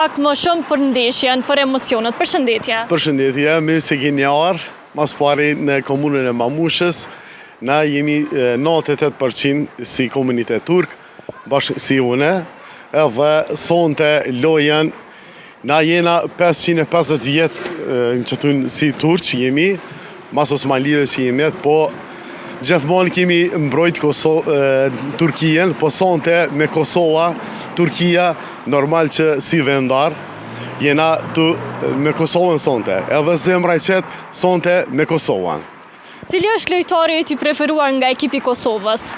Pak më shumë për ndeshjen, për emocionet. Përshëndetje. Përshëndetje, mirë se keni ardhur. Mas pari në komunën e Mamushës, na jemi 98% si komunitet turk, bashkë si une, edhe sonte lojen, na jena 550 vjetë në qëtun si turq jemi, mas Osmanlidhe që jemi, po gjithmonë kemi mbrojt Turkien, po sonte me Kosova, Turkia, normal që si vendar, jena me Kosovën sonte, edhe zemra i qetë sonte me Kosovën. Cili është lojtari i ty preferuar nga ekipi Kosovës?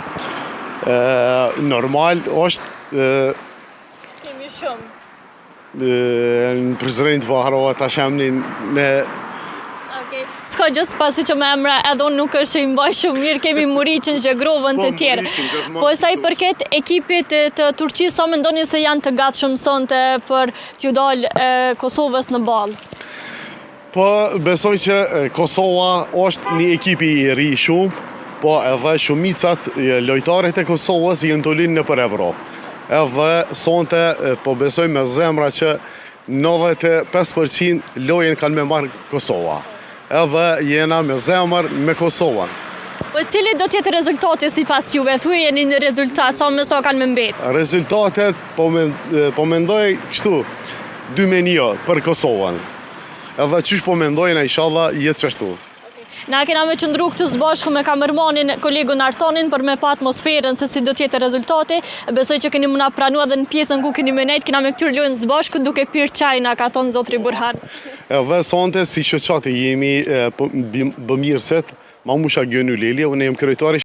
Normal është Kemi shumë. në prezident Vaharova ta shemnin me... S'ka gjithë pasi që me emra edhe unë nuk është që i mbaj shumë mirë, kemi Muriqin, Zhegrovën të tjerë. Po e sa i përket ekipit të Turqisë, sa mendoni se janë të gatshëm sonte për t'ju dalë Kosovës në balë? Po besoj që Kosova është një ekipi i ri shumë, po edhe shumicat lojtarët e Kosovës jenë të linë në për Evropë. Edhe sonte po besoj me zemra që 95% lojen kanë me marrë Kosova. Edhe jena me zemër me Kosovën. Po cili do t'jetë rezultati si pas juve? Thuj jeni në rezultat, sa më sa kanë me mbetë? Rezultatet po mendoj kështu, 2-1 për Kosovën. Edhe qysh po mendojnë, inshallah jetë qështu. Na kena me qëndru këtë zbashku me kamermanin, kolegun Artonin, për me pa atmosferën se si do t'jetë rezultati. Besoj që keni mëna pranua dhe në pjesën ku keni me nejtë, kena me këtyr lojnë zbashku duke pirë qajna, ka thonë Zotri Burhan. Edhe sonte si shoqati jemi bëmirëset, Mamusha Gjonuleli, unë jem kryetari